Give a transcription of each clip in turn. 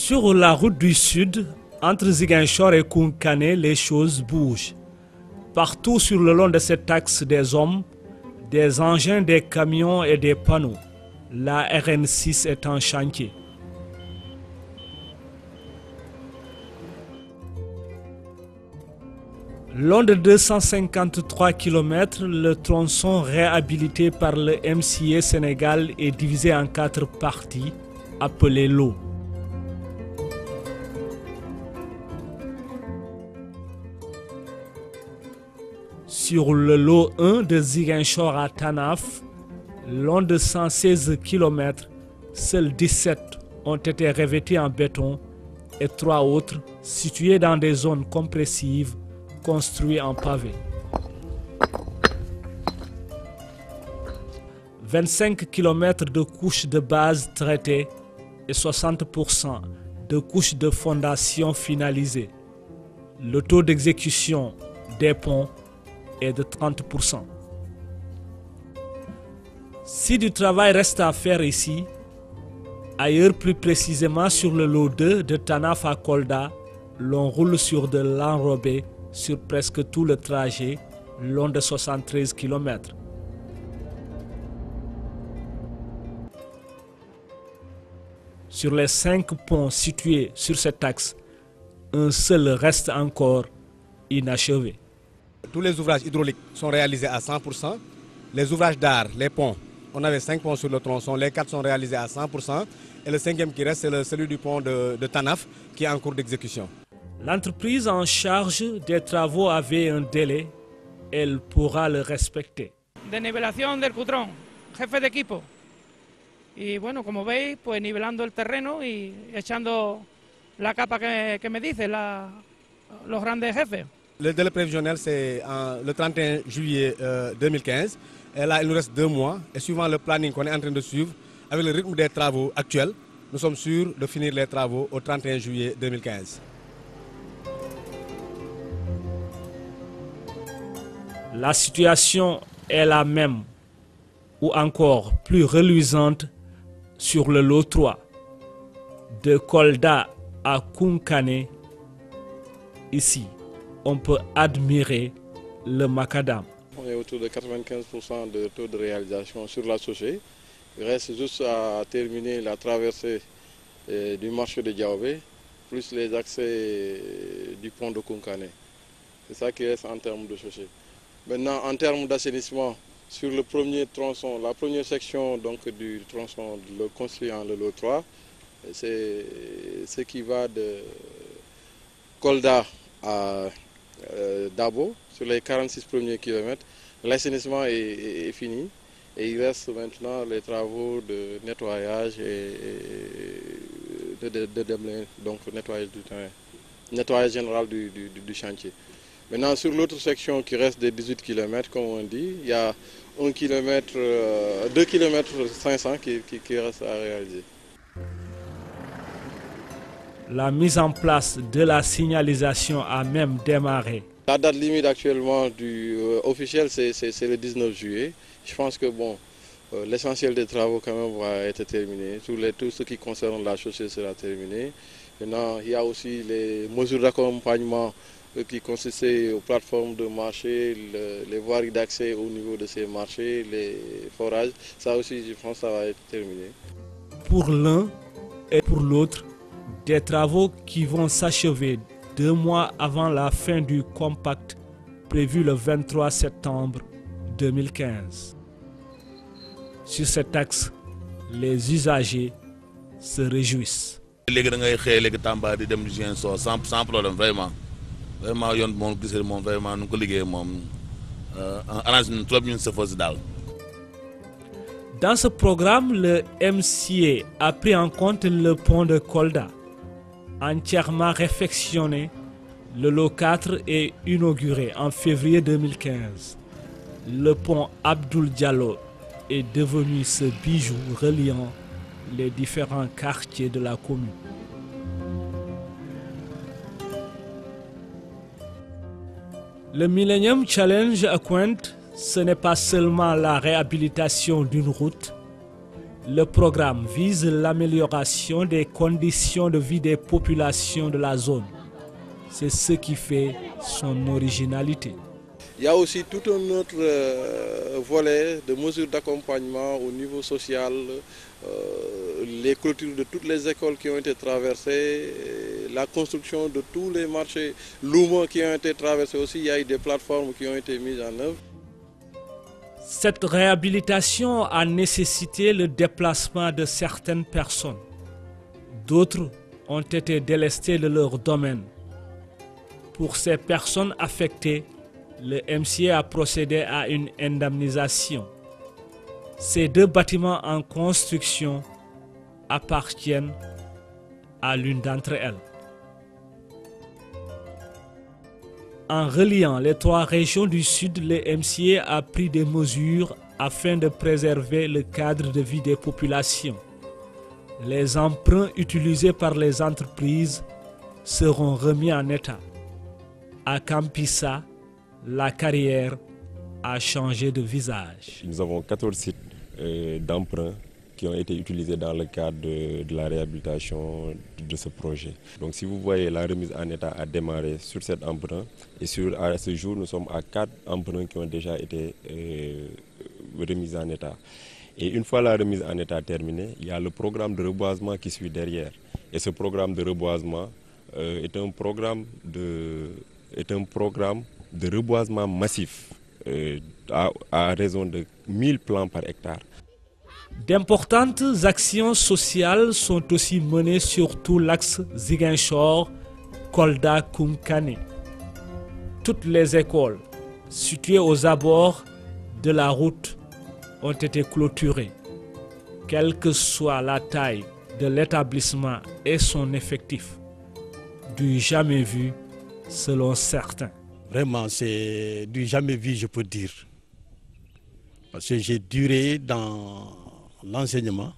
Sur la route du sud, entre Ziguinchor et Kounkané, les choses bougent. Partout sur le long de cet axe, des hommes, des engins, des camions et des panneaux. La RN6 est en chantier. Long de 253 km, le tronçon réhabilité par le MCA Sénégal est divisé en 4 parties, appelées lots. Sur le lot 1 de Ziguinchor à Tanaf, long de 116 km, seuls 17 ont été revêtus en béton et 3 autres, situés dans des zones compressives, construits en pavé. 25 km de couches de base traitées et 60% de couches de fondation finalisées. Le taux d'exécution des ponts est de 30%. Si du travail reste à faire ici, ailleurs plus précisément sur le lot 2 de Tanaf à Kolda, l'on roule sur de l'enrobé sur presque tout le trajet, long de 73 km. Sur les 5 ponts situés sur cet axe, un seul reste encore inachevé. Tous les ouvrages hydrauliques sont réalisés à 100%. Les ouvrages d'art, les ponts, on avait 5 ponts sur le tronçon, les 4 sont réalisés à 100%. Et le 5e qui reste, c'est celui du pont de Tanaf qui est en cours d'exécution. L'entreprise en charge des travaux avait un délai, elle pourra le respecter. Desnivelación del Cutrón, jefe de equipo. Y bueno, como veis, pues nivelando el terreno y echando la capa que me dice los grandes jefes. Le délai prévisionnel, c'est le 31 juillet 2015. Et là, il nous reste 2 mois. Et suivant le planning qu'on est en train de suivre, avec le rythme des travaux actuels, nous sommes sûrs de finir les travaux au 31 juillet 2015. La situation est la même, ou encore plus reluisante, sur le lot 3, de Kolda à Kounkané. Ici, on peut admirer le macadam. On est autour de 95% de taux de réalisation sur la chaussée. Il reste juste à terminer la traversée du marché de Diaobé, plus les accès du pont de Kounkané. C'est ça qui reste en termes de chaussée. Maintenant, en termes d'assainissement, sur le premier tronçon, la première section donc, du tronçon construit en le lot 3, c'est ce qui va de Kolda à Dabo, sur les 46 premiers kilomètres. L'assainissement est fini et il reste maintenant les travaux de nettoyage et donc nettoyage du terrain, nettoyage général du chantier. Maintenant, sur l'autre section qui reste des 18 km, comme on dit, il y a 2 km 500 qui reste à réaliser. La mise en place de la signalisation a même démarré. La date limite actuellement officielle, c'est le 19 juillet. Je pense que bon, l'essentiel des travaux quand même va être terminé. Tout ce qui concerne la chaussée sera terminé. Maintenant, il y a aussi les mesures d'accompagnement qui consistaient aux plateformes de marché, les voiries d'accès au niveau de ces marchés, les forages. Ça aussi, je pense que ça va être terminé. Pour l'un et pour l'autre, des travaux qui vont s'achever 2 mois avant la fin du compact prévu le 23 septembre 2015. Sur cet axe, les usagers se réjouissent. Sans problème, vraiment. Vraiment, vraiment, nous Dans ce programme, le MCA a pris en compte le pont de Kolda. Entièrement réfectionné, le lot 4 est inauguré en février 2015. Le pont Abdoul Diallo est devenu ce bijou reliant les différents quartiers de la commune. Le Millennium Challenge à Cointe, ce n'est pas seulement la réhabilitation d'une route, Le programme vise l'amélioration des conditions de vie des populations de la zone. C'est ce qui fait son originalité. Il y a aussi tout un autre volet de mesures d'accompagnement au niveau social, les clôtures de toutes les écoles qui ont été traversées, la construction de tous les marchés louments qui ont été traversés aussi. Il y a eu des plateformes qui ont été mises en œuvre. Cette réhabilitation a nécessité le déplacement de certaines personnes. D'autres ont été délestées de leur domaine. Pour ces personnes affectées, le MCA a procédé à une indemnisation. Ces 2 bâtiments en construction appartiennent à l'une d'entre elles. En reliant les 3 régions du Sud, le MCA a pris des mesures afin de préserver le cadre de vie des populations. Les emprunts utilisés par les entreprises seront remis en état. À Campissa, la carrière a changé de visage. Nous avons 14 sites d'emprunt qui ont été utilisés dans le cadre de la réhabilitation de ce projet. Donc si vous voyez, la remise en état a démarré sur cet emprunt et à ce jour, nous sommes à 4 emprunts qui ont déjà été remis en état. Et une fois la remise en état terminée, il y a le programme de reboisement qui suit derrière. Et ce programme de reboisement est un programme de reboisement massif à raison de 1000 plants par hectare. D'importantes actions sociales sont aussi menées sur tout l'axe Ziguinchor-Kolda-Koumkane. Toutes les écoles situées aux abords de la route ont été clôturées. Quelle que soit la taille de l'établissement et son effectif, du jamais vu selon certains. Vraiment, c'est du jamais vu, je peux dire. Parce que j'ai duré dans l'enseignement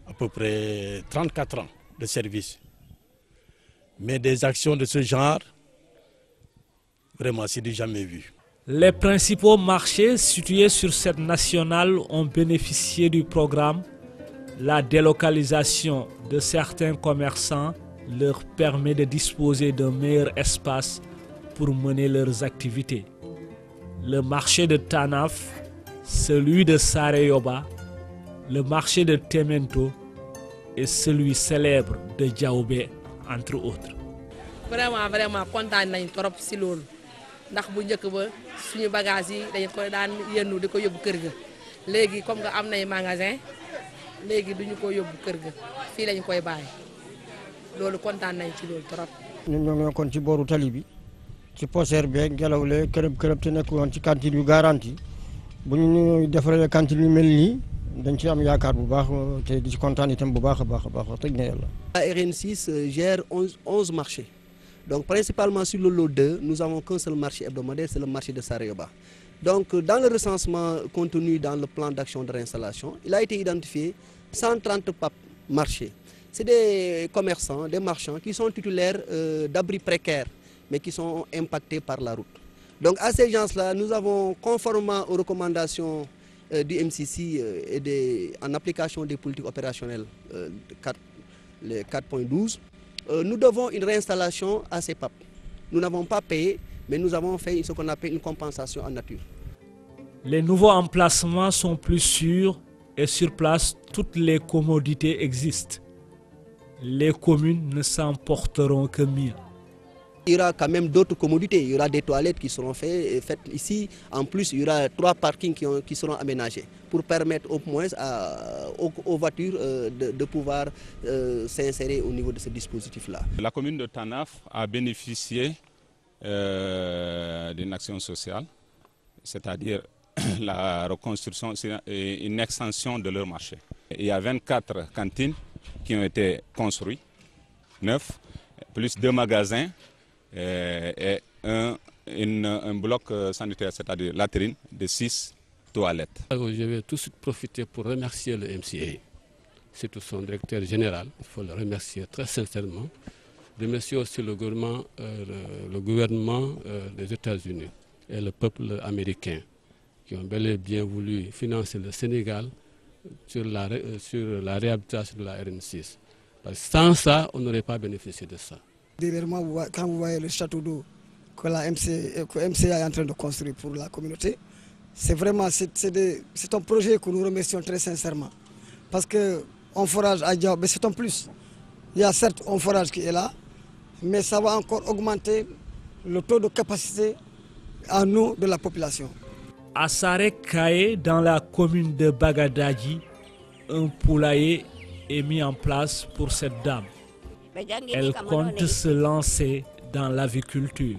à peu près 34 ans de service. Mais des actions de ce genre, vraiment, c'est du jamais vu. Les principaux marchés situés sur cette nationale ont bénéficié du programme. La délocalisation de certains commerçants leur permet de disposer d'un meilleur espace pour mener leurs activités. Le marché de Tanaf, celui de Sareyoba, le marché de Temento et celui célèbre de Diaoubé, entre autres. Vraiment content nañ trop ci loolu ndax bu njëkk ba suñu bagage yi dañ koy daan yennu di ko yóbbu kër ga léegi comme nga am nay magasin léegi duñu ko yóbbu kër ga fii lañ koy bàyyi loolu kontaan nañ ci loolu trop. ñun ñoo nekkoon ci booru tali bi ci poser beeg ngelaw le kërëb te nekk woon ci cantine yu garanti bu ñu defaree cantine yu mel nii dañ ci am yaakaar bu baax te di ci kontaan itam bu baax a baax wax dëgg na yàlla. La RN6 gère 11 marchés. Donc principalement sur le lot 2, nous n'avons qu'un seul marché hebdomadaire, c'est le marché de Sareyoba. Donc dans le recensement contenu dans le plan d'action de réinstallation, il a été identifié 130 marchés. C'est des commerçants, des marchands qui sont titulaires d'abris précaires, mais qui sont impactés par la route. Donc à ces gens-là, nous avons, conformément aux recommandations du MCC et en application des politiques opérationnelles, les 4.12, nous devons une réinstallation à ces PAP. Nous n'avons pas payé, mais nous avons fait ce qu'on appelle une compensation en nature. Les nouveaux emplacements sont plus sûrs et sur place, toutes les commodités existent. Les communes ne s'en porteront que mieux. Il y aura quand même d'autres commodités. Il y aura des toilettes qui seront faites ici. En plus, il y aura 3 parkings qui seront aménagés pour permettre au moins aux voitures de pouvoir s'insérer au niveau de ce dispositif-là. La commune de Tanaf a bénéficié d'une action sociale, c'est-à-dire la reconstruction et une extension de leur marché. Il y a 24 cantines qui ont été construites, 9, plus 2 magasins et un bloc sanitaire, c'est-à-dire latrine, de 6 toilettes. Je vais tout de suite profiter pour remercier le MCA, surtout son directeur général. Il faut le remercier très sincèrement. Remercier aussi le gouvernement des États-Unis et le peuple américain qui ont bel et bien voulu financer le Sénégal sur la réhabilitation de la RN6. Parce que sans ça, on n'aurait pas bénéficié de ça. Derrière moi, quand vous voyez le château d'eau que MCA est en train de construire pour la communauté, c'est un projet que nous remercions très sincèrement. Parce qu'on forage à Diaobé, c'est un plus. Il y a certes un forage qui est là, mais ça va encore augmenter le taux de capacité en eau de la population. À Saré-Kaye, dans la commune de Bagadadji, un poulailler est mis en place pour cette dame. Elle compte se lancer dans l'aviculture.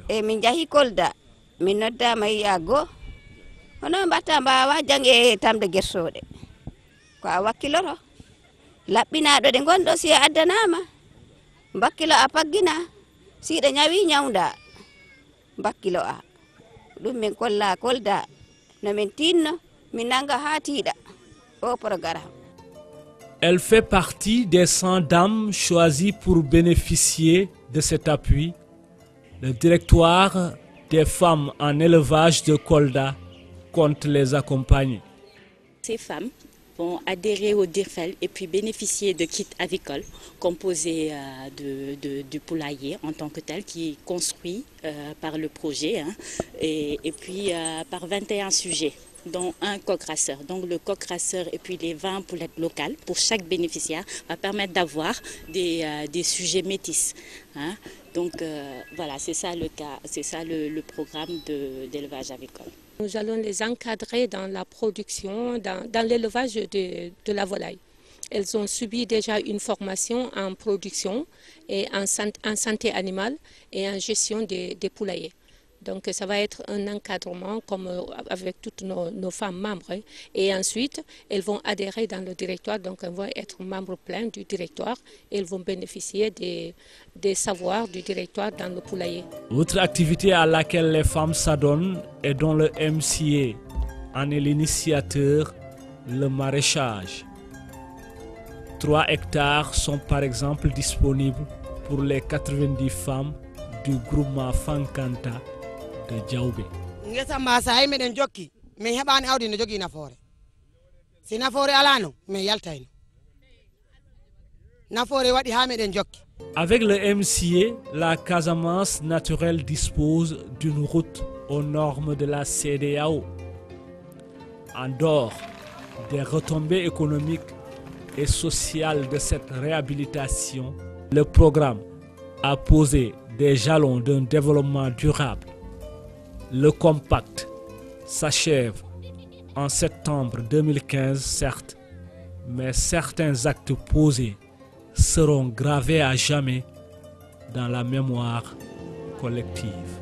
Elle fait partie des 100 dames choisies pour bénéficier de cet appui. Le directoire des femmes en élevage de Kolda compte les accompagner. Ces femmes vont adhérer au DIRFEL et puis bénéficier de kits avicoles composés du poulailler en tant que tel, qui est construit par le projet, et puis par 21 sujets, dont un coq rasseur. Donc le coq rasseur et puis les 20 poulettes locales pour chaque bénéficiaire va permettre d'avoir des sujets métis. Donc voilà, c'est ça le cas, c'est ça le programme d'élevage avicole. Nous allons les encadrer dans la production, dans l'élevage de la volaille. Elles ont subi déjà une formation en production et en santé animale et en gestion des poulaillers. Donc ça va être un encadrement comme avec toutes nos femmes membres. Et ensuite, elles vont adhérer dans le directoire, donc elles vont être membres pleins du directoire et elles vont bénéficier des savoirs du directoire dans le poulailler. Autre activité à laquelle les femmes s'adonnent et dont le MCA en est l'initiateur, le maraîchage. 3 hectares sont par exemple disponibles pour les 90 femmes du groupement Fankanta de Diaobé. Ngesa masa ay meden jokki mais hebani awdi no jogi nafoore si nafoore alano mais yaltayno nafoore wadi ha meden jokki. Avec le MCA, la Casamance naturelle dispose d'une route aux normes de la CEDEAO. En dehors des retombées économiques et sociales de cette réhabilitation, le programme a posé des jalons d'un développement durable. Le compact s'achève en septembre 2015, certes, mais certains actes posés seront gravés à jamais dans la mémoire collective.